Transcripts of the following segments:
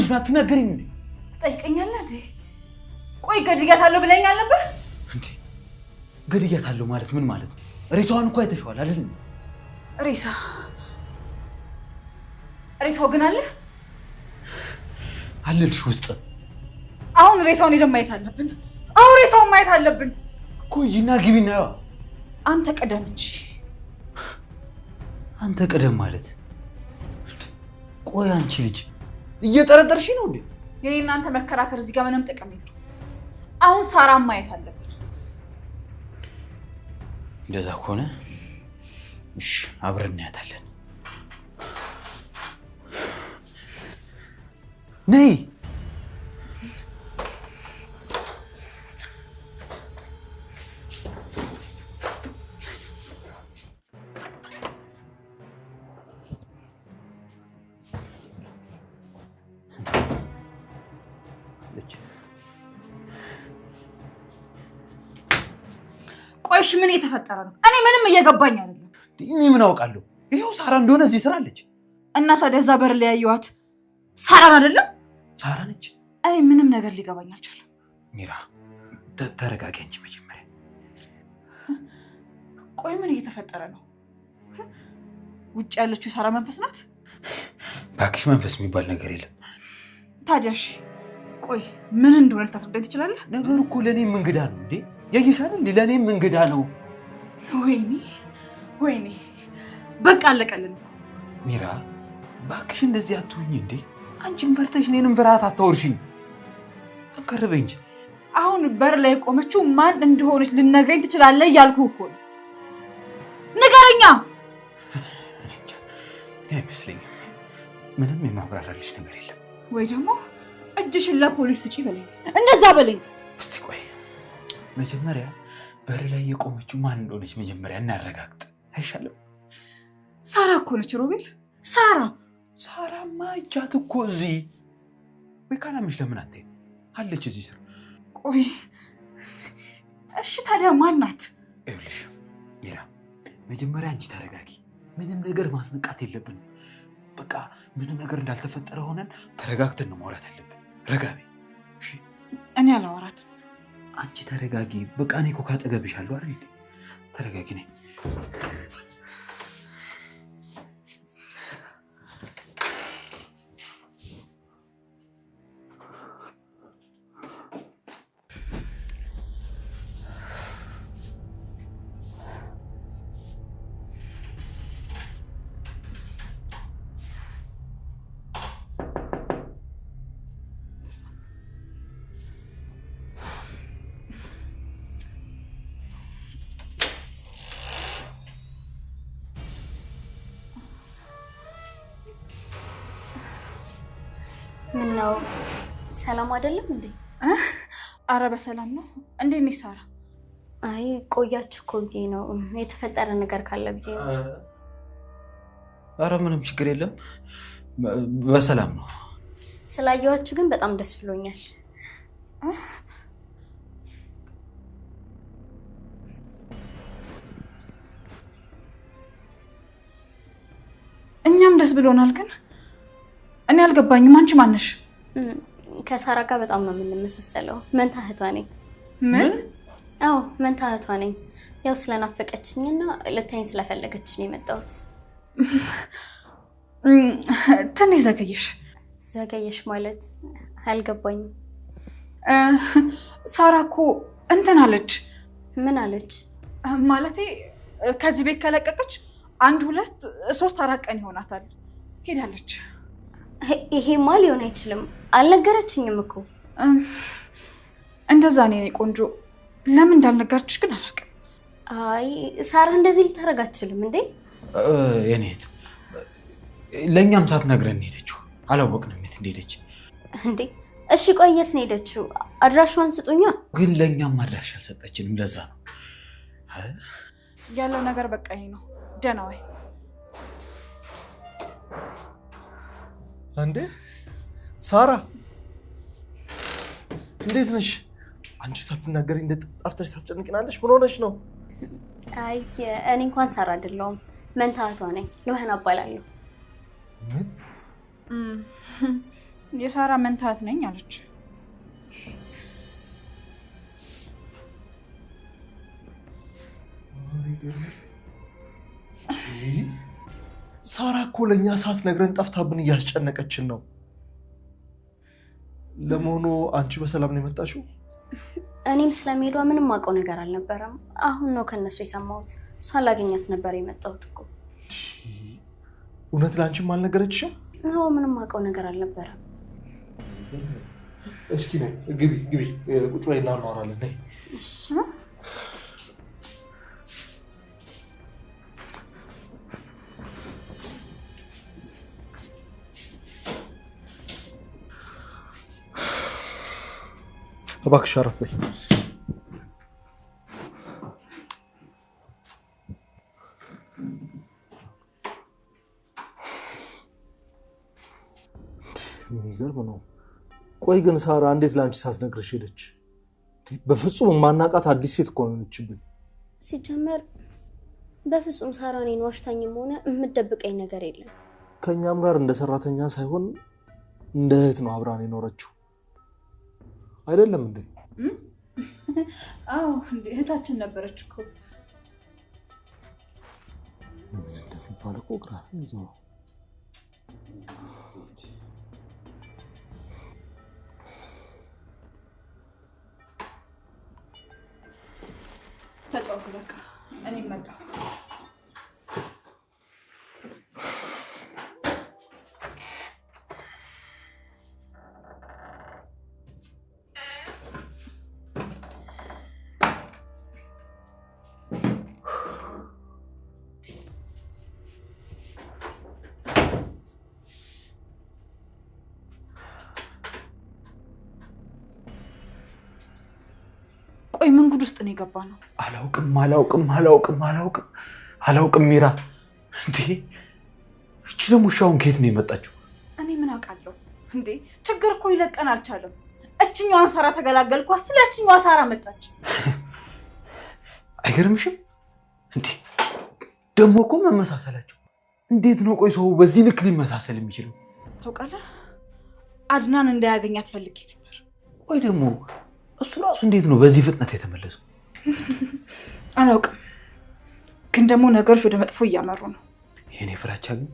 ነው አትናገሪኝ እንዴ? ትጠይቀኛለህ እንዴ? ቆይ ገድያታለሁ ብለኸኝ አልነበር እንዴ? ገድያታለሁ ማለት ምን ማለት ነው? ሬሳዋን እኮ አይተሽዋል አይደል? ሬሳው ግን አለ አለልሽ ውስጥ። አሁን ሬሳውን ሄደን ማየት አለብን። አሁን ሬሳውን ማየት አለብን እኮ። ይና ግቢና ያው አንተ ቀደም እንጂ። አንተ ቀደም ማለት ቆይ አንቺ ልጅ እየጠረጠርሽ ነው እንዴ? የኔና አንተ መከራከር እዚህ ጋር ምንም ጥቅም የለውም። አሁን ሳራን ማየት አለብን። እንደዛ ከሆነ እሺ አብረን እናያታለን። ነይ ቆይሽ ምን እየተፈጠረ ነው? እኔ ምንም እየገባኝ አይደለም። እኔ ምን አውቃለሁ? ይሄው ሳራ እንደሆነ እዚህ ስራ አለች። እና ታዲያ እዛ በር ላይ ያየኋት ሳራን አይደለም? ሳራ ነች። እኔ ምንም ነገር ሊገባኝ አልቻለም። ሚራ ተረጋጊ አንቺ መጀመሪያ። ቆይ ምን እየተፈጠረ ነው? ውጭ ያለችው ሳራ መንፈስ ናት? ባክሽ መንፈስ የሚባል ነገር የለም። ታዲያሽ ቆይ ምን እንደሆነ ልታስረዳኝ ትችላለህ? ነገሩ እኮ ለእኔም እንግዳ ነው እንዴ? ያየሻል እንዴ? ለእኔም እንግዳ ነው። ወይኔ በቃ አለቀልን እኮ። ሚራ ባክሽ እንደዚህ አትሁኝ እንዴ። አንቺም ፈርተሽ እኔንም ፍርሃት አታወርሽኝ። አቀርበኝ እንጂ። አሁን በር ላይ ቆመችው ማን እንደሆነች ልነግረኝ ትችላለህ እያልኩህ እኮ ነው። ንገረኛ። አይመስለኝም። ምንም የማብራራልሽ ነገር የለም። ወይ ደግሞ እጅሽን ለፖሊስ ስጪ በለኝ። እንደዛ በለኝ። እስቲ ቆይ መጀመሪያ በር ላይ የቆመችው ማን እንደሆነች መጀመሪያ እናረጋግጥ አይሻልም? ሳራ እኮ ነች ሮቤል። ሳራማ እጃት እኮ እዚህ። ወይ ካላምሽ ለምን አትይም? አለች እዚህ ስር። ቆይ እሺ ታዲያ ማን ናት? ይኸውልሽ ሚራ መጀመሪያ አንቺ ተረጋጊ። ምንም ነገር ማስነቃት የለብንም። በቃ ምንም ነገር እንዳልተፈጠረ ሆነን ተረጋግተን ነው ማውራት ያለብን። ረጋቢ እሺ። እኔ አላወራትም። አንቺ ተረጋጊ። በቃ እኔ እኮ ካጠገብሻለሁ አይደል? ተረጋጊ ነኝ። ምነው ሰላም አይደለም እንዴ? አረ በሰላም ነው። እንዴት ነሽ ሳራ? አይ ቆያችሁ እኮ ብዬ ነው። የተፈጠረ ነገር ካለ ብዬ ነው። አረ ምንም ችግር የለም፣ በሰላም ነው። ስላየኋችሁ ግን በጣም ደስ ብሎኛል። እኛም ደስ ብሎናል። ግን እኔ አልገባኝም። አንቺ ማን ነሽ? ከሳራ ጋር በጣም ነው የምንመሳሰለው። መንታ እህቷ ነኝ። ምን? አዎ መንታ እህቷ ነኝ። ያው ስለናፈቀችኝና ልታይኝ ስለፈለገች ነው የመጣሁት። ትንሽ ዘገየሽ። ዘገየሽ ማለት አልገባኝም። ሳራ እኮ እንትን አለች። ምን አለች? ማለቴ ከዚህ ቤት ከለቀቀች 1 2 3 4 ቀን ይሆናታል። ሄዳለች። ይሄማ ሊሆን አይችልም። አልነገረችኝም እኮ። እንደዛ ነው የኔ ቆንጆ። ለምን እንዳልነገረችሽ ግን አላውቅም። አይ ሳራ እንደዚህ ልታረግ አትችልም እንዴ? የኔት ለኛም ሳትነግረን ሄደችው። አላወቅንም የት እንደሄደች እንዴ። እሺ ቆየስ ነው ሄደችው? አድራሻዋን ስጡኛ። ግን ለኛም አድራሻ አልሰጠችንም። ለዛ ነው ያለው ነገር። በቃ ይሄ ነው። ደህና ወይ? አንዴ ሳራ እንዴት ነሽ? አንቺ ሳትናገሪ እንደ ጠፍተሽ ታስጨንቅናለሽ። ምን ሆነሽ ነው? አይ እኔ እንኳን ሳራ አይደለሁም፣ መንታ እህቷ ነኝ። ልወህን እባላለሁ። ምን? የሳራ መንታት ነኝ አለች። ሳራ እኮ ለኛ ሰዓት ነግረን ጠፍታብን እያስጨነቀችን ነው። ለመሆኑ አንቺ በሰላም ነው የመጣሽው? እኔም ስለሚሄዷ ምንም አውቀው ነገር አልነበረም። አሁን ነው ከነሱ የሰማሁት። እሷ ላገኛት ነበር የመጣሁት እኮ። እውነት ላንቺም አልነገረችሽም? ነው ምንም አውቀው ነገር አልነበረም። እስኪ ነይ ግቢ ቁጭ በይና እናወራለን። ነይ። እሺ እባክሽ አረፍ በይ። የሚገርም ነው። ቆይ ግን ሳራ እንዴት ላንቺ ሳትነግርሽ ሄደች? በፍጹም ማናቃት አዲስ ሴት እኮ ነችብን። ሲጀመር በፍጹም ሳራ እኔን ዋሽታኝም ሆነ የምትደብቀኝ ነገር የለም። ከኛም ጋር እንደ ሰራተኛ ሳይሆን እንደ እህት ነው አብራን የኖረችው አይደለም እንዴ? አዎ እንዴ እህታችን ነበረች እኮ። እንደሚባለው እኮ ግራ ነው። ተጫውቱ በቃ እኔ መጣሁ። ቆይ ምን ጉድ ውስጥ ነው የገባነው? አላውቅም ሚራ። እንዴ እቺ ደግሞ ሻውን ከየት ነው የመጣችው? እኔ ምን አውቃለሁ እንዴ? ችግር እኮ ይለቀን አልቻለም። እቺኛዋን ሳራ ተገላገልኳት፣ ስለቺኛዋ ሳራ መጣች። አይገርምሽም እንዴ? ደግሞ እኮ መመሳሰላቸው እንዴት ነው? ቆይ ሰው በዚህ ልክ ሊመሳሰል የሚችለው? ታውቃለህ አድናን እንዳያገኛት ፈልጌ ነበር። ወይ ደግሞ እሱ ራሱ እንዴት ነው በዚህ ፍጥነት የተመለሰው? አላውቅም፣ ግን ደግሞ ነገሮች ወደ መጥፎ እያመሩ ነው። የኔ ፍራቻ ግን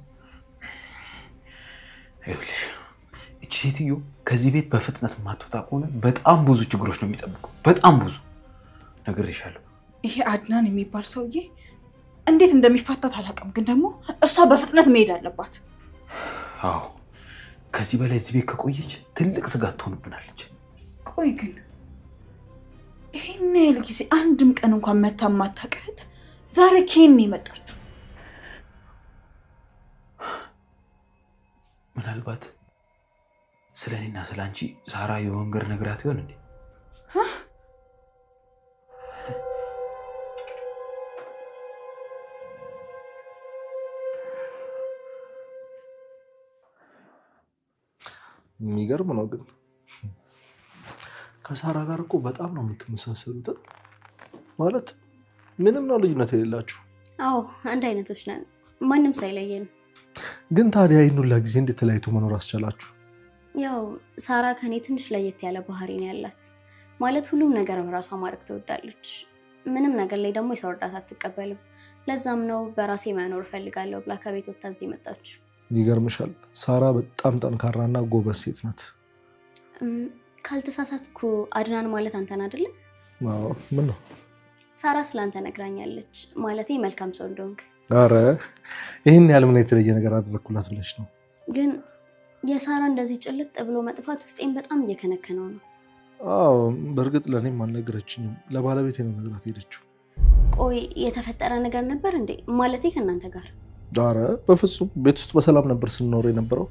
ይኸውልሽ እቺ ሴትዮ ከዚህ ቤት በፍጥነት ማትወጣ ከሆነ በጣም ብዙ ችግሮች ነው የሚጠብቁ። በጣም ብዙ ነግሬሻለሁ። ይሄ አድናን የሚባል ሰውዬ እንዴት እንደሚፋታት አላውቅም፣ ግን ደግሞ እሷ በፍጥነት መሄድ አለባት። አዎ ከዚህ በላይ እዚህ ቤት ከቆየች ትልቅ ስጋት ትሆንብናለች። ቆይ ግን ይሄን ያህል ጊዜ አንድም ቀን እንኳን መታ ማታውቃት ዛሬ ከኔ የመጣችው? ምናልባት ስለኔና ስላንቺ ሳራ የወንገር ነግራት ይሆን እንዴ? የሚገርም ነው ግን ከሳራ ጋር እኮ በጣም ነው የምትመሳሰሉት። ማለት ምንም ነው ልዩነት የሌላችሁ። አዎ አንድ አይነቶች ነን፣ ማንም ሰው አይለየንም። ግን ታዲያ ይህን ሁላ ጊዜ እንዴት ተለያይቶ መኖር አስቻላችሁ? ያው ሳራ ከኔ ትንሽ ለየት ያለ ባህሪ ነው ያላት። ማለት ሁሉም ነገር በራሷ ማድረግ ትወዳለች። ምንም ነገር ላይ ደግሞ የሰው እርዳታ አትቀበልም። ለዛም ነው በራሴ መኖር ፈልጋለሁ ብላ ከቤት ወጥታ እዚህ መጣች። ይገርምሻል፣ ሳራ በጣም ጠንካራና ጎበዝ ሴት ናት። ካልተሳሳትኩ አድናን ማለት አንተን አይደለ? አዎ። ምን ነው? ሳራ ስላንተ ነግራኛለች። ማለቴ መልካም ሰው እንደሆንክ። አረ ይሄን ያህል ምን የተለየ ነገር አደረኩላት ብለሽ ነው? ግን የሳራ እንደዚህ ጭልጥ ብሎ መጥፋት ውስጤን በጣም እየከነከነው ነው። አዎ በእርግጥ ለኔም አልነገረችኝም። ለባለቤቴ ነው ነግራት ሄደችው። ቆይ የተፈጠረ ነገር ነበር እንዴ? ማለቴ ከእናንተ ጋር? አረ በፍጹም ቤት ውስጥ በሰላም ነበር ስንኖር የነበረው።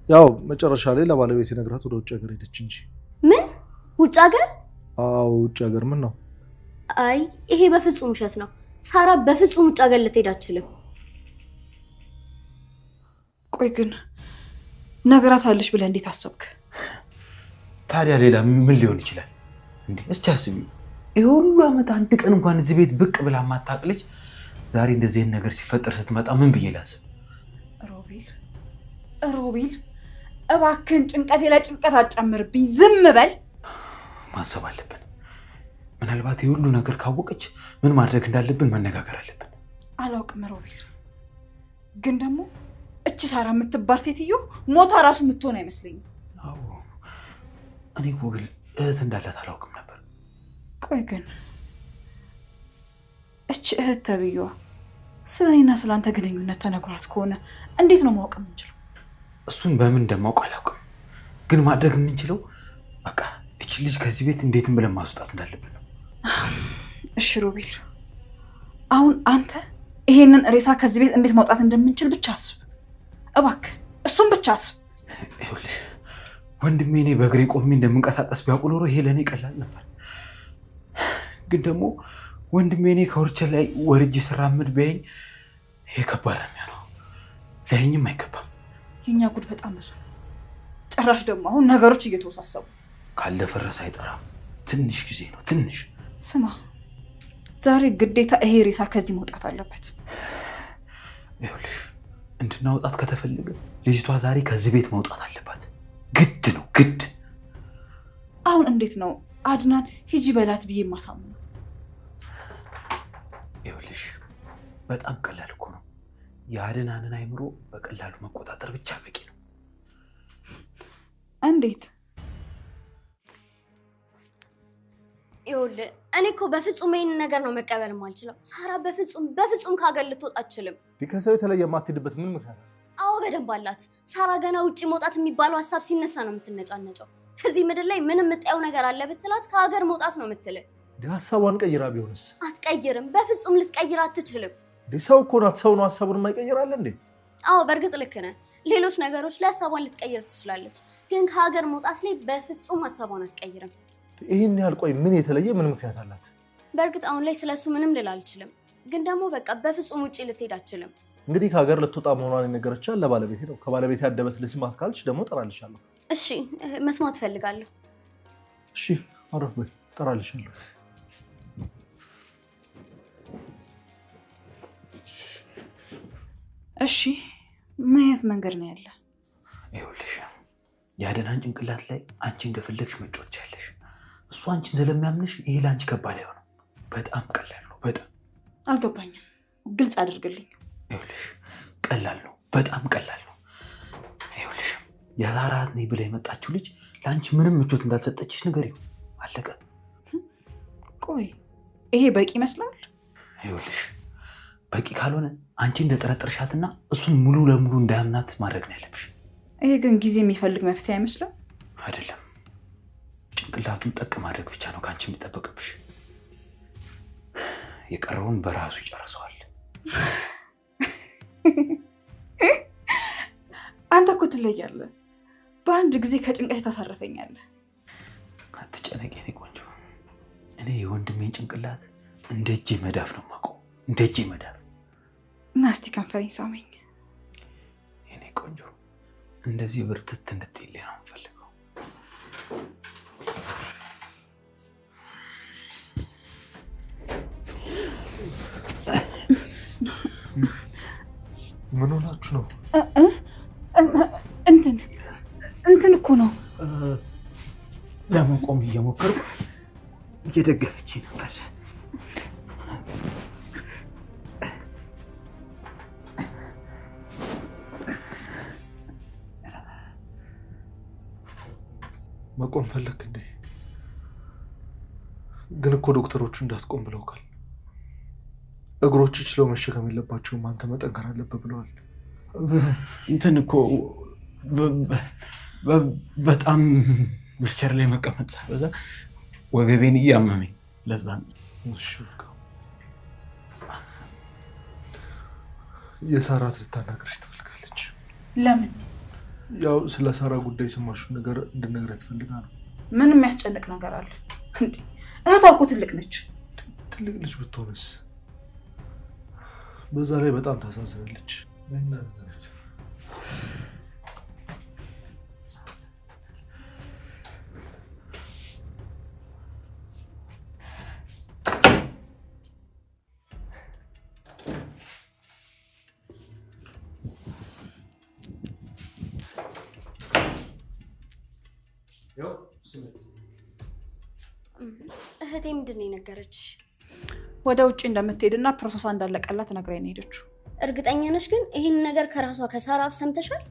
ያው መጨረሻ ላይ ለባለቤቴ ነግራት ወደ ውጭ ሀገር ሄደች እንጂ። ምን? ውጭ ሀገር? አዎ ውጭ ሀገር። ምን ነው? አይ ይሄ በፍጹም ውሸት ነው። ሳራ በፍጹም ውጭ ሀገር ልትሄድ አትችልም። ቆይ ግን ነግራታለች ብለህ እንዴት አሰብክ? ታዲያ ሌላ ምን ሊሆን ይችላል እንዴ? እስኪ አስቢ። ይሄ ሁሉ አመት አንድ ቀን እንኳን እዚህ ቤት ብቅ ብላ ማታውቅ ልጅ ዛሬ እንደዚህ ነገር ሲፈጠር ስትመጣ ምን ብዬ ላስብ? ሮቤል እባክህን ጭንቀቴ ላይ ጭንቀት አጨምርብኝ። ዝም በል። ማሰብ አለብን። ምናልባት የሁሉ ነገር ካወቀች ምን ማድረግ እንዳለብን መነጋገር አለብን። አላውቅም ሮቤል፣ ግን ደግሞ እቺ ሳራ የምትባል ሴትዮ ሞታ ራሱ የምትሆን አይመስለኝም። አዎ እኔ ወግል እህት እንዳላት አላውቅም ነበር። ቆይ ግን እቺ እህት ተብዬዋ ስለኔና ስላንተ ግንኙነት ተነግሯት ከሆነ እንዴት ነው ማወቅ የምንችለው? እሱን በምን እንደማውቅ አላውቅም፣ ግን ማድረግ የምንችለው በቃ እቺ ልጅ ከዚህ ቤት እንዴትም ብለን ማስወጣት እንዳለብን ነው። እሺ ሮቤል፣ አሁን አንተ ይሄንን ሬሳ ከዚህ ቤት እንዴት ማውጣት እንደምንችል ብቻ አስብ እባክህ፣ እሱን ብቻ አስብ። ይኸውልሽ ወንድሜ እኔ በእግሬ ቆሜ እንደምንቀሳቀስ ቢያውቅ ኖሮ ይሄ ለእኔ ቀላል ነበር። ግን ደግሞ ወንድሜ እኔ ከወርቸ ላይ ወርጄ ስራምድ ቢያየኝ ይሄ ከባድ ነው። ለእኛም አይገባም። የኛ ጉድ በጣም ብዙ ነው። ጭራሽ ደግሞ አሁን ነገሮች እየተወሳሰቡ። ካልደፈረሰ አይጠራም። ትንሽ ጊዜ ነው፣ ትንሽ። ስማ፣ ዛሬ ግዴታ ይሄ ሬሳ ከዚህ መውጣት አለበት። ይኸውልሽ እንድናውጣት ከተፈለገ ልጅቷ ዛሬ ከዚህ ቤት መውጣት አለባት። ግድ ነው፣ ግድ። አሁን እንዴት ነው አድናን ሂጂ በላት ብዬ ማሳመነው? ይኸውልሽ በጣም ቀላል እኮ ነው። የአድናንን አይምሮ በቀላሉ መቆጣጠር ብቻ በቂ ነው። እንዴት? ይኸውልህ እኔ እኮ በፍጹም ይሄን ነገር ነው መቀበል ማልችለው። ሳራ በፍጹም ከሀገር ልትወጣ አትችልም። ከሰው የተለየ የማትሄድበት ምን ምክንያት? አዎ በደንብ አላት። ሳራ ገና ውጪ መውጣት የሚባለው ሐሳብ ሲነሳ ነው የምትነጫነጨው። እዚህ ምድር ላይ ምንም የምታየው ነገር አለ ብትላት ከሀገር መውጣት ነው የምትለው። ሐሳቧን ቀይራ ቢሆንስ? አትቀይርም። በፍጹም ልትቀይር አትችልም። ሰው እኮ ናት። ሰው ነው ሐሳቡን የማይቀይር አለ እንዴ? አዎ በእርግጥ ልክ ነህ። ሌሎች ነገሮች ላይ ሐሳቧን ልትቀይር ትችላለች፣ ግን ከሀገር መውጣት ላይ በፍጹም ሐሳቧን አትቀይርም። ይሄን ያህል ቆይ ምን የተለየ ምን ምክንያት አላት? በእርግጥ አሁን ላይ ስለሱ ምንም ልል አልችልም፣ ግን ደግሞ በቃ በፍጹም ውጪ ልትሄድ አትችልም። እንግዲህ ከሀገር ልትወጣ መሆኗን የነገረቻት ለባለቤቴ ነው። ከባለቤቴ ያደበት ልስማት ካልች ደግሞ ጠራልሻለሁ። እሺ መስማት ፈልጋለሁ። እሺ አረፍ በይ፣ ጠራልሻለሁ። እሺ ምን አይነት መንገድ ነው ያለ? ይኸውልሽ የአድናን ጭንቅላት ላይ አንቺ እንደፈለግሽ መጫወት ትችያለሽ። እሱ አንቺን ስለሚያምንሽ ይሄ ለአንቺ ከባድ አይሆንም። በጣም ቀላል ነው። በጣም አልገባኝም፣ ግልጽ አድርግልኝ። ይኸውልሽ ቀላል ነው፣ በጣም ቀላል ነው። ይኸውልሽ የዛራ ነይ ብላ የመጣችው ልጅ ለአንቺ ምንም ምቾት እንዳልሰጠችሽ ንገሪው። አለቀ። ቆይ ይሄ በቂ ይመስላል? ይኸውልሽ በቂ ካልሆነ አንቺ እንደጠረጠርሻትና እሱን ሙሉ ለሙሉ እንዳያምናት ማድረግ ነው ያለብሽ። ይሄ ግን ጊዜ የሚፈልግ መፍትሄ አይመስልም? አይደለም፣ ጭንቅላቱን ጠቅ ማድረግ ብቻ ነው ከአንቺ የሚጠበቅብሽ። የቀረውን በራሱ ይጨርሰዋል። አንተ እኮ ትለያለህ። በአንድ ጊዜ ከጭንቀት ታሳርፈኛለህ። አትጨነቂ የኔ ቆንጆ። እኔ የወንድሜን ጭንቅላት እንደ እጄ መዳፍ ነው የማውቀው፣ እንደ እጄ መዳፍ። እና እስቲ ከንፈሬን ሳመኝ የኔ ቆንጆ። እንደዚህ ብርትት እንድትይልኝ ነው የምፈልገው። ምን ሆናችሁ ነው? እንትን እኮ ነው። ለመቆም እየሞከርኩ እየደገፈች ነበር። መቆም ፈለክ እንዴ? ግን እኮ ዶክተሮቹ እንዳትቆም ብለውካል። እግሮች ችለው መሸከም የለባቸውም፣ አንተ መጠንከር አለብህ ብለዋል። እንትን እኮ በጣም ብልቸር ላይ መቀመጥ ሳበዛ ወገቤን እያመመኝ ለዛ ነው። እሺ በቃ የሳራ ልታናግርሽ ትፈልጋለች። ለምን? ያው ስለ ሳራ ጉዳይ የሰማሽውን ነገር እንድነግራት ትፈልጋ ነው። ምን የሚያስጨንቅ ነገር አለ እንዴ? እህቷ እኮ ትልቅ ነች። ትልቅ ልጅ ብትሆንስ? በዛ ላይ በጣም ታሳዝናለች። እና ነገራት ያው ስሜት እህቴ ምንድን ነው የነገረችሽ? ወደ ውጭ እንደምትሄድና ፕሮሰሷ እንዳለቀላት ነግራኝ ነው የሄደችው። እርግጠኛ ነሽ ግን ይህን ነገር ከራሷ ከሳራ አፍ ሰምተሻል?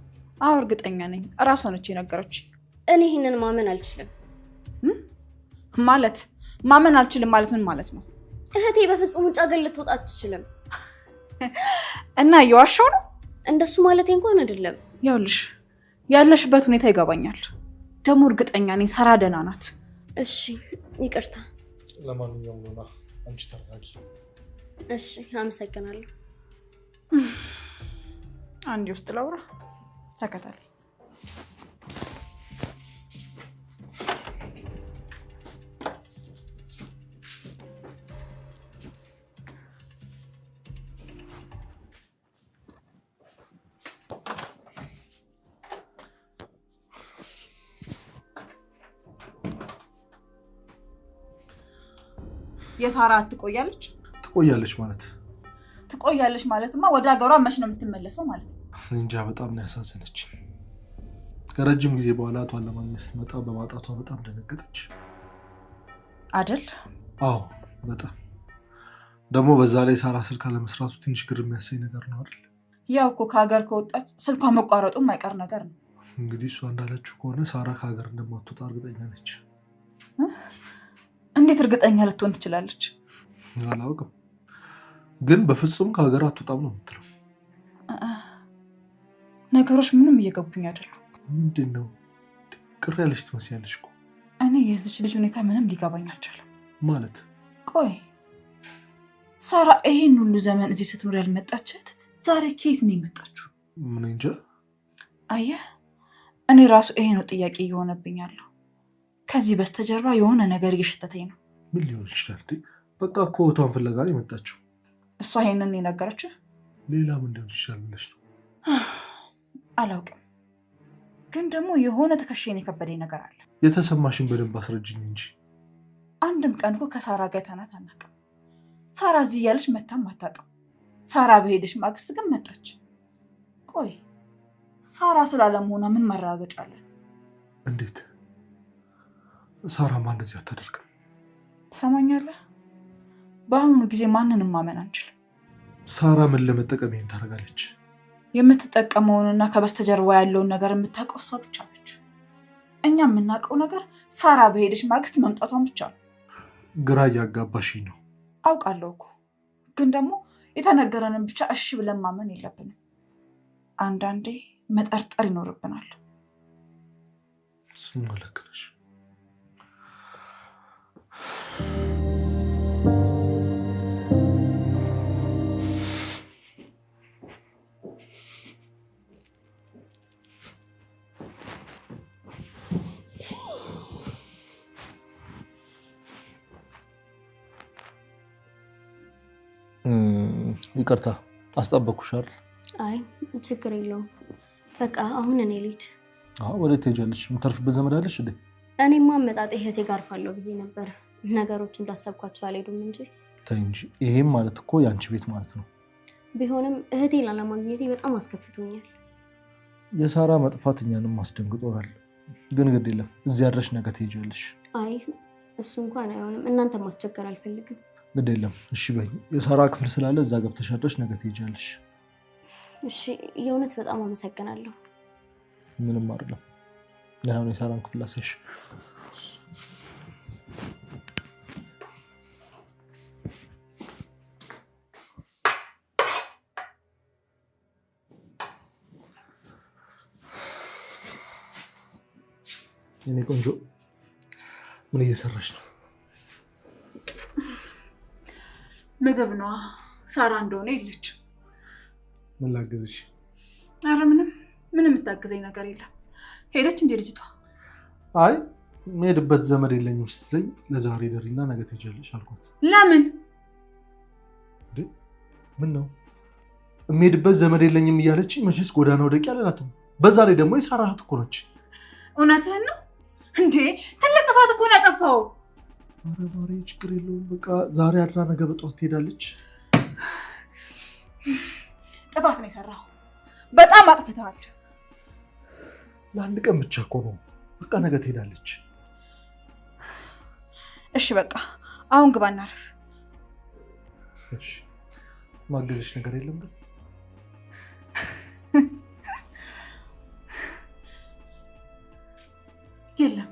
አዎ እርግጠኛ ነኝ። እራሷ ነች የነገረችኝ። እኔ ይህንን ማመን አልችልም። ማለት ማመን አልችልም ማለት ምን ማለት ነው? እህቴ በፍጹም ውጭ ሀገር ልትወጣ አትችልም። እና እየዋሻው ነው? እንደሱ ማለቴ እንኳን አይደለም። ያውልሽ ያለሽበት ሁኔታ ይገባኛል። ደግሞ እርግጠኛ ነኝ ሳራ ደህና ናት። እሺ ይቅርታ። ለማንኛውም ሎና አንቺ ተረጋጊ። እሺ አመሰግናለሁ። አንዴ ውስጥ ላውራ፣ ተከታተል። የሳራ ትቆያለች? ትቆያለች ማለት ትቆያለች ማለትማ ወደ ሀገሯ መች ነው የምትመለሰው ማለት ነው? እንጃ በጣም ነው ያሳዘነች። ከረጅም ጊዜ በኋላ አቷን ለማግኘት ስትመጣ በማጣቷ በጣም ደነገጠች አይደል? አዎ በጣም ደግሞ በዛ ላይ ሳራ ስልክ አለመስራቱ ትንሽ ግር የሚያሳይ ነገር ነው አይደል? ያው እኮ ከሀገር ከወጣች ስልኳ መቋረጡ የማይቀር ነገር ነው። እንግዲህ እሷ እንዳለችው ከሆነ ሳራ ከሀገር እንደማትወጣ እርግጠኛ ነች። እንዴት እርግጠኛ ልትሆን ትችላለች? አላውቅም፣ ግን በፍጹም ከሀገር አትወጣም ነው የምትለው። ነገሮች ምንም እየገቡኝ አይደሉም። ምንድን ነው? ቅር ያለች ትመስያለሽ እኮ። እኔ የዚች ልጅ ሁኔታ ምንም ሊገባኝ አልቻለም። ማለት ቆይ ሳራ ይሄን ሁሉ ዘመን እዚህ ስትኖር ያልመጣችት ዛሬ ከየት ነው የመጣችው? ምን እንጃ። አየህ እኔ ራሱ ይሄ ነው ጥያቄ እየሆነብኛለሁ። ከዚህ በስተጀርባ የሆነ ነገር እየሸተተኝ ነው። ምን ሊሆን ይችላል? በቃ እኮ እህቷን ፍለጋ ነው የመጣችው። እሷ ይሄንን የነገረችህ? ሌላ ምን ሊሆን ይችላል ብለሽ ነው? አላውቅም፣ ግን ደግሞ የሆነ ትከሻዬን የከበደኝ ነገር አለ። የተሰማሽን በደንብ አስረጅኝ እንጂ። አንድም ቀን እኮ ከሳራ ጋር ተናት አናውቅም። ሳራ እዚህ እያለች መታም አታውቅም። ሳራ በሄደች ማግስት ግን መጣች። ቆይ ሳራ ስላለመሆኗ ምን ማረጋገጫ አለን? እንዴት? ሳራማ እንደዚህ አታደርግም። ትሰማኛለህ? በአሁኑ ጊዜ ማንንም ማመን አንችልም። ሳራ ምን ለመጠቀም ይሄን ታደርጋለች? የምትጠቀመውንና ከበስተጀርባ ያለውን ነገር የምታውቀው እሷ ብቻ ነች። እኛ የምናውቀው ነገር ሳራ በሄደች ማግስት መምጣቷን ብቻ ነው። ግራ እያጋባሽኝ ነው። አውቃለሁ እኮ፣ ግን ደግሞ የተነገረንን ብቻ እሺ ብለን ማመን የለብንም። አንዳንዴ መጠርጠር ይኖርብናል። እሱማ ልክ ነሽ። ይቅርታ አስጠበቅኩሽ አይደል? አይ ችግር የለውም። በቃ አሁን እኔ ልሂድ። ወደ ትሄጃለሽ? የምታርፍበት ዘመድ አለሽ እንዴ? እኔማ አመጣጤ እህቴ ጋር አርፋለሁ ብዬ ነበር። ነገሮች እንዳሰብኳቸው አልሄዱም እንጂ። ተይ እንጂ፣ ይሄም ማለት እኮ የአንቺ ቤት ማለት ነው። ቢሆንም እህቴ ላለማግኘቴ በጣም አስከፍቶኛል። የሳራ መጥፋት እኛንም አስደንግጦናል። ግን ግድ የለም፣ እዚህ አድረሽ ነገ ትሄጃለሽ። አይ እሱ እንኳን አይሆንም። እናንተ ማስቸገር አልፈልግም። ግድ የለም፣ እሺ በይ። የሳራ ክፍል ስላለ እዛ ገብተሽ አድረሽ ነገ ትሄጃለሽ። እሺ፣ የእውነት በጣም አመሰግናለሁ። ምንም አይደለም። ያው የሳራን ክፍል አሳይሽ። የኔ ቆንጆ ምን እየሰራሽ ነው? ምግብ ነው። ሳራ እንደሆነ የለች። ምን ላግዝሽ? ኧረ ምንም የምታግዘኝ ነገር የለም። ሄደች እንዴ ልጅቷ? አይ የምሄድበት ዘመድ የለኝም ስትለኝ ለዛሬ ደሪና ነገ ትሄጃለሽ አልኳት። ለምን? ምን ነው የምሄድበት ዘመድ የለኝም እያለች መቼስ ጎዳና ወደቂ አላላትም። በዛ ላይ ደግሞ የሳራ እህት እኮ ነች። እውነትህን ነው እንዴ? ትልቅ ጥፋት እኮ ነው ያጠፋው። ኧረ ማርዬ ችግር የለውም። በቃ ዛሬ አድራ ነገ በጠዋት ትሄዳለች። ጥፋት ነው የሰራው። በጣም አጥፍተሃል። ለአንድ ቀን ብቻ እኮ ነው። በቃ ነገ ትሄዳለች። እሺ በቃ አሁን ግባ እናርፍ። እሺ ማገዝሽ ነገር የለም ግን? የለም።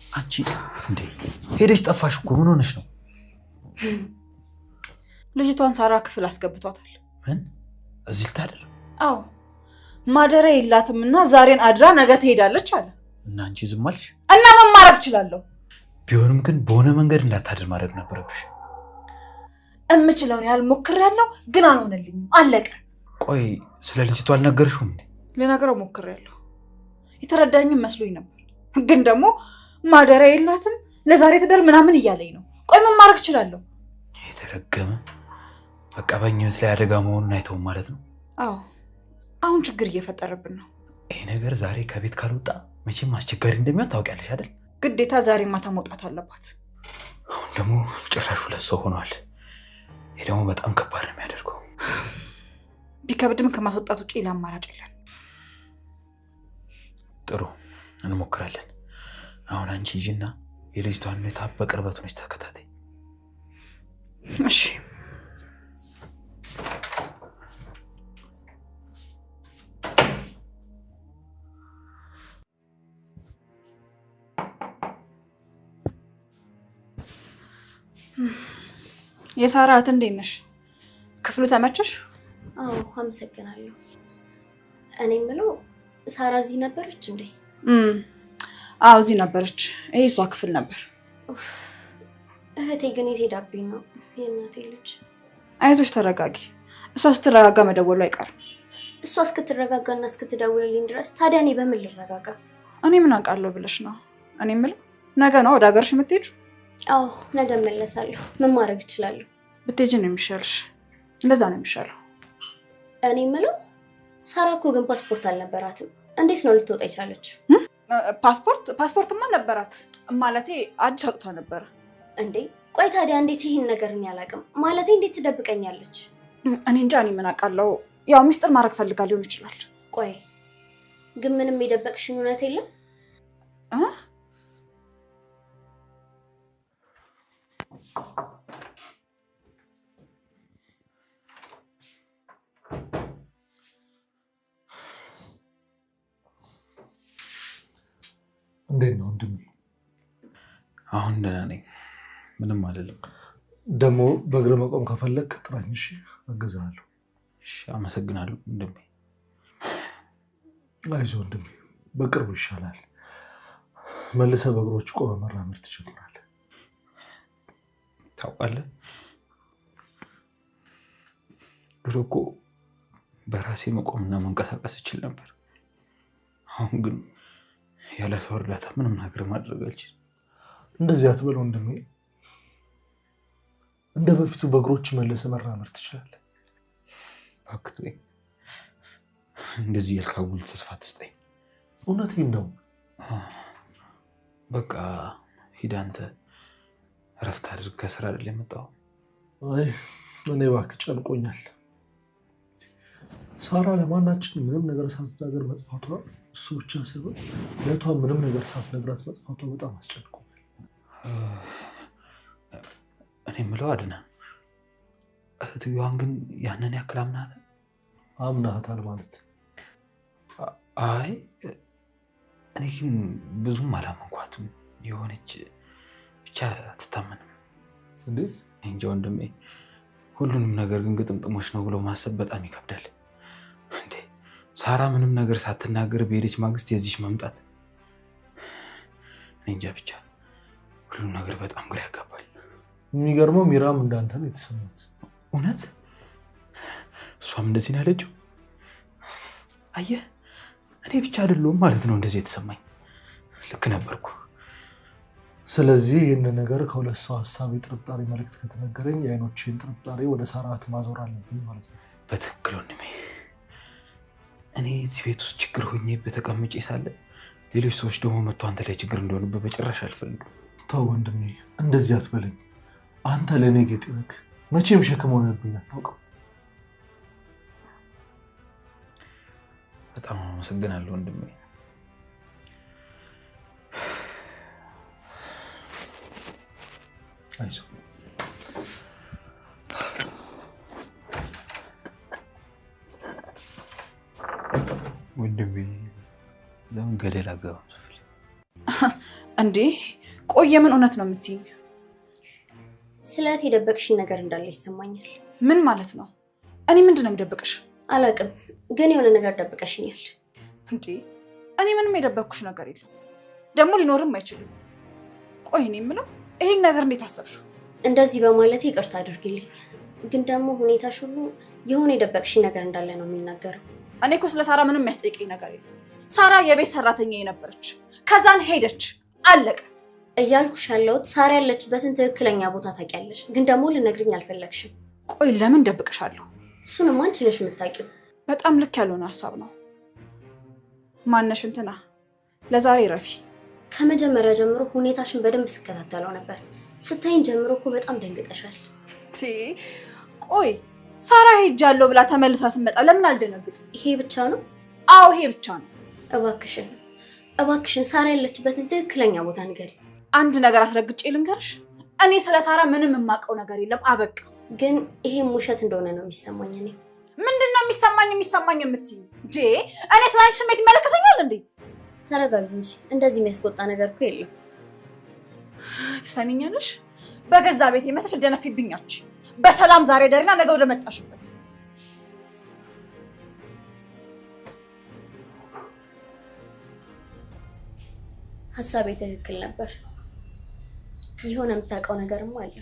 አንቺ እንዴ ሄደሽ ጠፋሽ እኮ ምን ሆነሽ ነው? ልጅቷን ሳራ ክፍል አስገብቷታል። ምን እዚህ ልታደር? አዎ ማደሪያ የላትም እና ዛሬን አድራ ነገ ትሄዳለች አለ። እና አንቺ ዝም አልሽ? እና ምን ማድረግ እችላለሁ? ቢሆንም ግን በሆነ መንገድ እንዳታድር ማድረግ ነበረብሽ። እምችለውን ያህል ሞክሬያለሁ ግን አልሆነልኝም። አለቀ። ቆይ ስለ ልጅቷ አልነገርሽውም እንዴ? ልነግረው ሞክሬያለሁ። የተረዳኝም መስሎኝ ነበር። ግን ደግሞ ማደሪያ የላትም ለዛሬ ትደር ምናምን እያለኝ ነው። ቆይ ምን ማድረግ እችላለሁ? የተረገመ በቃ በእኛ ህይወት ላይ አደጋ መሆኑን አይተውም ማለት ነው። አዎ አሁን ችግር እየፈጠረብን ነው። ይሄ ነገር ዛሬ ከቤት ካልወጣ መቼም አስቸጋሪ እንደሚሆን ታውቂያለሽ አይደል? ግዴታ ዛሬ ማታ መውጣት አለባት። አሁን ደግሞ ጭራሽ 2 ሰው ሆኗል። ይሄ ደግሞ በጣም ከባድ ነው የሚያደርገው። ቢከብድም ከማስወጣት ውጪ ሌላ አማራጭ የለም። ጥሩ እንሞክራለን። አሁን አንቺ ሂጂና የልጅቷን ሁኔታ በቅርበት ሆነሽ ተከታተይ። እሺ የሳራ እህት እንዴት ነሽ? ክፍሉ ተመቸሽ? አዎ አመሰግናለሁ። እኔ የምለው ሳራ እዚህ ነበረች እንዴ? አዎ እዚህ ነበረች። ይሄ እሷ ክፍል ነበር። እህቴ ግን የት ሄዳብኝ ነው? የእናቴ ልጅ። አይዞሽ ተረጋጊ። እሷ ስትረጋጋ መደወሉ አይቀርም። እሷ እስክትረጋጋና እስክትደውልልኝ ድረስ ታዲያ እኔ በምን ልረጋጋ? እኔ ምን አውቃለሁ ብለሽ ነው? እኔ የምለው ነገ ነው ወደ ሀገርሽ የምትሄጂው? አዎ ነገ እመለሳለሁ። ምን ማድረግ እችላለሁ? ብትሄጂ ነው የሚሻልሽ። እንደዛ ነው የሚሻለው። እኔ የምለው ሳራ እኮ ግን ፓስፖርት አልነበራትም። እንዴት ነው ልትወጣ የቻለችው? ፓስፖርትማ ነበራት። ማለቴ አዲስ አውጥታ ነበረ። እንዴ ቆይ ታዲያ እንዴት ይህን ነገር እኔ አላውቅም? ማለቴ እንዴት ትደብቀኛለች? እኔ እንጃ። እኔ ምን አውቃለሁ። ያው ሚስጥር ማድረግ ፈልጋ ሊሆን ይችላል። ቆይ ግን ምንም የደበቅሽኝ እውነት የለም? እንዴት ነው ወንድሜ? አሁን ደህና ነኝ፣ ምንም አይደለም። ደግሞ በእግር መቆም ከፈለክ ጥራኝ፣ እሺ? አግዝሃለሁ። እሺ አመሰግናለሁ ወንድሜ። አይዞህ ወንድሜ፣ በቅርቡ ይሻላል። መልሰህ በእግሮች ቆመ መራመድ ትጀምራለህ። ታውቃለህ ድሮ እኮ በራሴ መቆምና መንቀሳቀስ እችል ነበር። አሁን ግን ያለ ሰው እርዳታ ምንም ነገር ማድረግ አልችልም። እንደዚህ አትበል ወንድሜ። እንደ በፊቱ በእግሮች መልሰህ መራመድ ትችላለህ። እባክህ እንደዚህ ያልካጉል ተስፋ ትስጠኝ። እውነቴን ነው። በቃ ሂድ አንተ እረፍት አድርግ። ከስራ አይደል የመጣው? አይ እኔ እባክህ ጨንቆኛል። ሳራ ለማናችን ምንም ነገር ሳትናገር መጥፋቷ፣ እሱ ብቻ ሳይሆን ለቷ ምንም ነገር ሳትነግራት መጥፋቷ በጣም አስጨንቆኛል። እኔ የምለው አድና፣ እህትየዋን ግን ያንን ያክል አምናታል? አምናታል ማለት? አይ እኔ ግን ብዙም አላመንኳትም። የሆነች ብቻ አትታመንም። እንዴት? እንጃ ወንድሜ፣ ሁሉንም ነገር ግን ግጥምጥሞች ነው ብሎ ማሰብ በጣም ይከብዳል። እንዴ ሳራ ምንም ነገር ሳትናገር በሄደች ማግስት የዚች መምጣት፣ እንጃ ብቻ ሁሉም ነገር በጣም ግራ ያጋባል። የሚገርመው ሚራም እንዳንተ ነው የተሰማት። እውነት? እሷም እንደዚህ ነው ያለችው? አየህ እኔ ብቻ አይደለሁም ማለት ነው እንደዚህ የተሰማኝ። ልክ ነበርኩ። ስለዚህ ይህን ነገር ከሁለት ሰው ሀሳብ የጥርጣሬ መልእክት ከተነገረኝ የአይኖችን ጥርጣሬ ወደ ሳራት ማዞር አለብኝ ማለት ነው። በትክክል ወንድሜ። እኔ እዚህ ቤት ውስጥ ችግር ሆኜ በተቀምጬ ሳለ ሌሎች ሰዎች ደግሞ መጥቶ አንተ ላይ ችግር እንደሆነበት በጭራሽ አልፈልግም። ተው ወንድሜ፣ እንደዚህ አትበለኝ። አንተ ለእኔ ጌጤ ነህ። መቼም ሸክም ሆነብኝ አታውቅም። በጣም አመሰግናለሁ ወንድሜ። አይዞህ ወንድሜ። ለምን ገደል አገባም? እንዴ ቆየ፣ ምን እውነት ነው የምትይኝ? ስለት የደበቅሽኝ ነገር እንዳለ ይሰማኛል። ምን ማለት ነው? እኔ ምንድን ነው የምደብቅሽ? አላውቅም፣ ግን የሆነ ነገር ደብቀሽኛል። እንዴ እኔ ምንም የደበቅኩሽ ነገር የለም፣ ደግሞ ሊኖርም አይችልም። ቆይ እኔ የምለው ይሄን ነገር እንዴት አሰብሽው? እንደዚህ በማለት ይቅርታ አድርግልኝ፣ ግን ደግሞ ሁኔታሽ ሁሉ የሆነ የደበቅሽኝ ነገር እንዳለ ነው የሚናገረው። እኔ እኮ ስለ ሳራ ምንም የሚያስጠይቀኝ ነገር የለም። ሳራ የቤት ሰራተኛ የነበረች ከዛን ሄደች፣ አለቀ። እያልኩሽ ያለሁት ሳራ ያለችበትን ትክክለኛ ቦታ ታውቂያለሽ፣ ግን ደግሞ ልነግርኝ አልፈለግሽም። ቆይ ለምን ደብቅሻለሁ? እሱንም አንቺ ነሽ የምታውቂው። በጣም ልክ ያልሆነ ሀሳብ ነው። ማነሽ እንትና? ለዛሬ ረፊ። ከመጀመሪያ ጀምሮ ሁኔታሽን በደንብ ስከታተለው ነበር። ስታይን ጀምሮ እኮ በጣም ደንግጠሻል። ቆይ ሳራ ሄጃለሁ ብላ ተመልሳ ስመጣ ለምን አልደነግጥ? ይሄ ብቻ ነው? አዎ ይሄ ብቻ ነው። እባክሽን ሳራ ያለችበትን ትክክለኛ ቦታ ንገሪ። አንድ ነገር አስረግጬ ልንገርሽ፣ እኔ ስለ ሳራ ምንም የማውቀው ነገር የለም፣ አበቃ። ግን ይሄም ውሸት እንደሆነ ነው የሚሰማኝ። እኔ ምንድን ነው የሚሰማኝ የምትይኝ? እኔ ስለ አንቺ ስሜት ይመለከተኛል እንዴ? ተረጋጊ እንጂ እንደዚህ የሚያስቆጣ ነገር እኮ የለም። ትሰሚኛለሽ? በገዛ ቤት የመተሽ ደነፊብኛች። በሰላም ዛሬ ደሪና ነገ ወደ መጣሽበት። ሀሳቤ ትክክል ነበር። የሆነ የምታውቀው ነገርም አለ።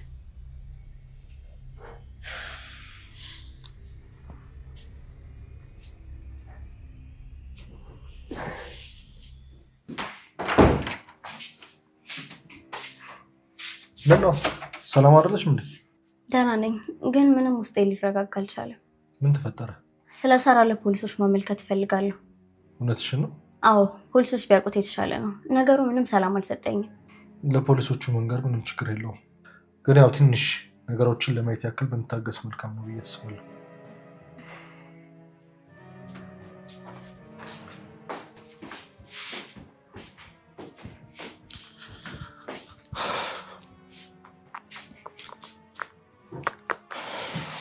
ምነው ሰላም አይደለሽ? ምን? ደህና ነኝ፣ ግን ምንም ውስጤ ሊረጋጋ አልቻለም። ምን ተፈጠረ? ስለ ሳራ ለፖሊሶች ማመልከት እፈልጋለሁ። እውነትሽን ነው? አዎ፣ ፖሊሶች ቢያውቁት የተሻለ ነው። ነገሩ ምንም ሰላም አልሰጠኝም። ለፖሊሶቹ መንገር ምንም ችግር የለውም፣ ግን ያው ትንሽ ነገሮችን ለማየት ያክል ብንታገስ መልካም ነው ብዬ አስባለሁ።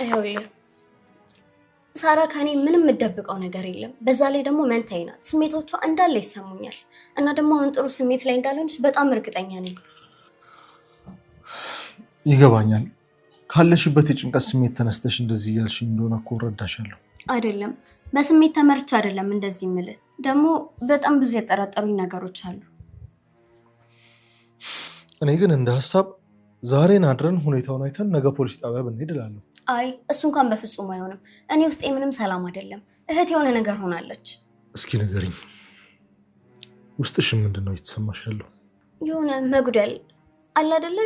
ይኸውልህ ሳራ ከኔ ምንም የምደብቀው ነገር የለም። በዛ ላይ ደግሞ መንታዬ ናት። ስሜቶቿ እንዳለ ይሰሙኛል እና ደግሞ አሁን ጥሩ ስሜት ላይ እንዳለች በጣም እርግጠኛ ነኝ። ይገባኛል። ካለሽበት የጭንቀት ስሜት ተነስተሽ እንደዚህ እያልሽኝ እንደሆነ እኮ እረዳሻለሁ። አይደለም በስሜት ተመርቻ አይደለም እንደዚህ የምልህ፣ ደግሞ በጣም ብዙ የጠረጠሩኝ ነገሮች አሉ። እኔ ግን እንደ ሀሳብ ዛሬን አድረን ሁኔታውን አይተን ነገ ፖሊስ ጣቢያ ብንሄድ እላለሁ። አይ እሱ እንኳን በፍጹም አይሆንም። እኔ ውስጤ ምንም ሰላም አይደለም። እህት የሆነ ነገር ሆናለች። እስኪ ንገሪኝ፣ ውስጥሽን ምንድን ነው እየተሰማሽ ያለው? የሆነ መጉደል አለ አይደለ?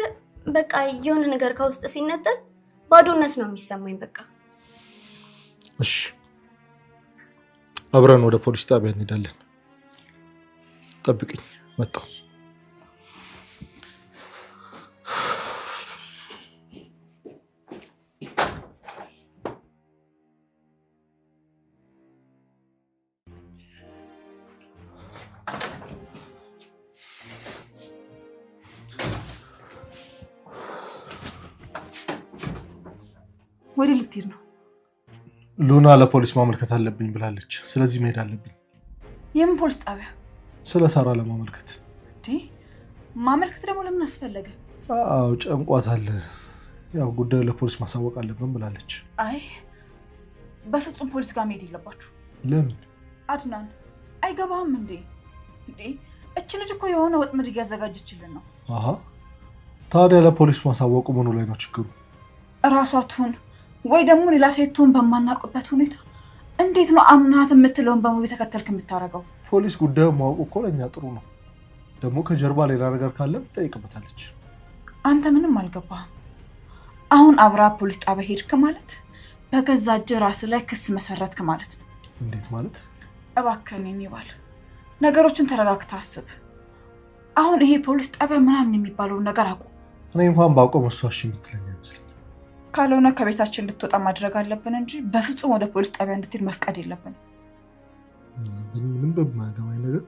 በቃ የሆነ ነገር ከውስጥ ሲነጠል ባዶነት ነው የሚሰማኝ። በቃ እሺ፣ አብረን ወደ ፖሊስ ጣቢያ እንሄዳለን። ጠብቅኝ፣ መጣሁ። ወደ ልትሄድ ነው? ሉና ለፖሊስ ማመልከት አለብኝ ብላለች። ስለዚህ መሄድ አለብኝ። የምን ፖሊስ ጣቢያ? ስለ ሳራ ለማመልከት። ማመልከት ደግሞ ለምን አስፈለገ? አዎ ጨንቋታል። ያው ጉዳዩ ለፖሊስ ማሳወቅ አለብን ብላለች። አይ በፍጹም ፖሊስ ጋር መሄድ የለባችሁ። ለምን? አድናን አይገባህም እንዴ? እች ልጅ እኮ የሆነ ወጥመድ እያዘጋጀችልን ነው። አሃ፣ ታዲያ ለፖሊስ ማሳወቁ ምኑ ላይ ነው ችግሩ? እራሷ ትሁን ወይ ደግሞ ሌላ ሴት ትሁን በማናውቅበት ሁኔታ እንዴት ነው አምናት የምትለውን በሙሉ የተከተልክ የምታደርገው? ፖሊስ ጉዳዩን ማወቁ እኮ ለእኛ ጥሩ ነው። ደግሞ ከጀርባ ሌላ ነገር ካለ ትጠይቅበታለች። አንተ ምንም አልገባህም። አሁን አብራ ፖሊስ ጣቢያ ሄድክ ማለት በገዛ እጅ ራስህ ላይ ክስ መሰረትክ ማለት ነው። እንዴት ማለት? እባክህ እኔ ባል ነገሮችን ተረጋግተህ አስብ። አሁን ይሄ ፖሊስ ጣቢያ ምናምን የሚባለውን ነገር አቁም። እኔ እንኳን ባውቀው መስዋዕሽ የምትለኝ አይመስለኝም። ካልሆነ ከቤታችን እንድትወጣ ማድረግ አለብን እንጂ በፍጹም ወደ ፖሊስ ጣቢያ እንድትሄድ መፍቀድ የለብንም። ምን በማያገባኝ ነገር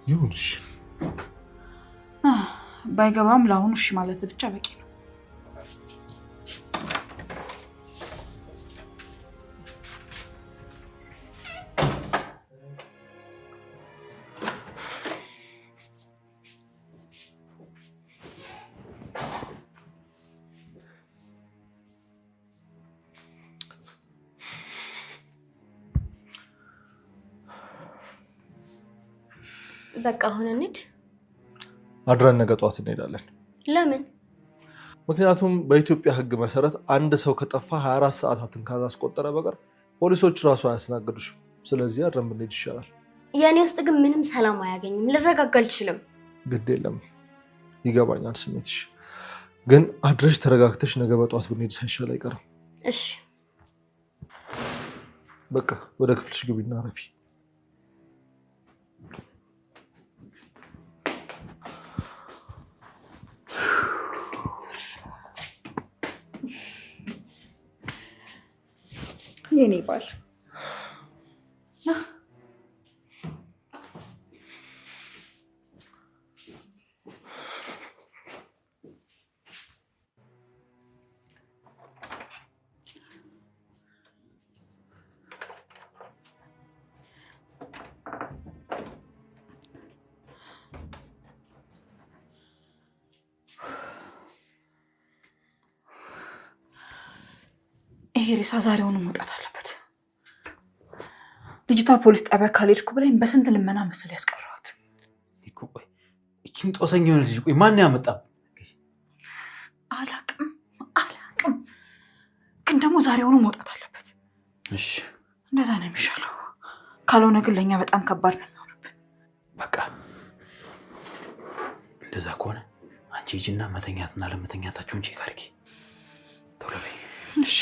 ይሁንሽ። ባይገባም ለአሁኑ እሺ ማለት ብቻ በቂ ነው። በቃ አሁን እንሂድ። አድረን ነገ ጠዋት እንሄዳለን። ለምን? ምክንያቱም በኢትዮጵያ ሕግ መሰረት አንድ ሰው ከጠፋ 24 ሰዓታትን ካላስቆጠረ በቀር ፖሊሶች ራሱ አያስናግዱሽም። ስለዚህ አድረን ብንሄድ ይሻላል። የኔ ውስጥ ግን ምንም ሰላም አያገኝም። ልረጋጋ አልችልም። ግድ የለም ይገባኛል ስሜትሽ። ግን አድረሽ ተረጋግተሽ ነገ በጠዋት ብንሄድ ሳይሻል አይቀርም። እሺ በቃ ወደ ክፍልሽ ግቢና ረፊ። የኔ ባል ይሄ ሬሳ ዛሬውኑ መውጣት አለበት። ልጅቷ ፖሊስ ጣቢያ ካልሄድኩ ብለኝ በስንት ልመና መሰል ያስቀረዋት። ቆይ እቺን ጦሰኛ የሆነ ልጅ ቆይ ማን ያመጣው? አላቅም ግን ደግሞ ዛሬውኑ መውጣት አለበት። እሺ እንደዛ ነው የሚሻለው። ካልሆነ ግን ለኛ በጣም ከባድ ነው የሚሆንብን። በቃ እንደዛ ከሆነ አንቺ ሂጂና መተኛትና ለመተኛታችሁን ቼክ አድርጊ። ቶሎ በይ። እሺ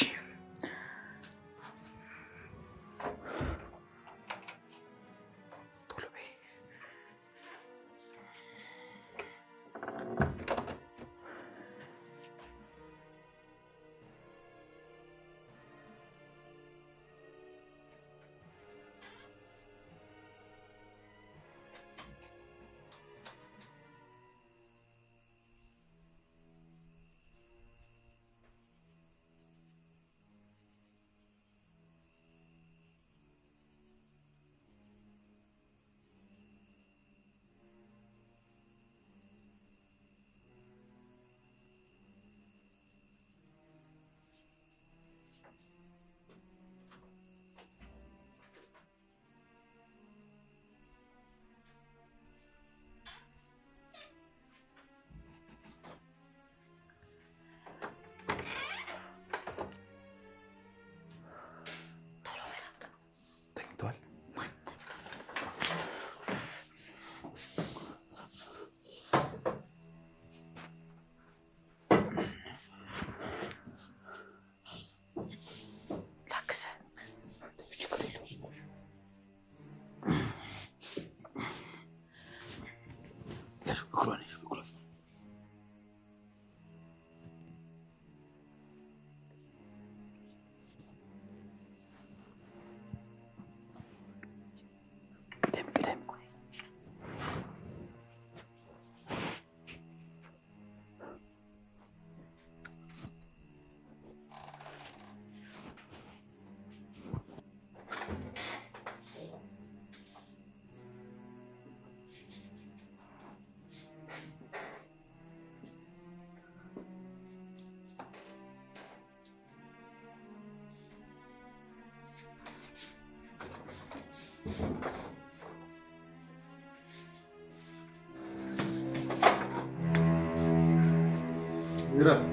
Mira.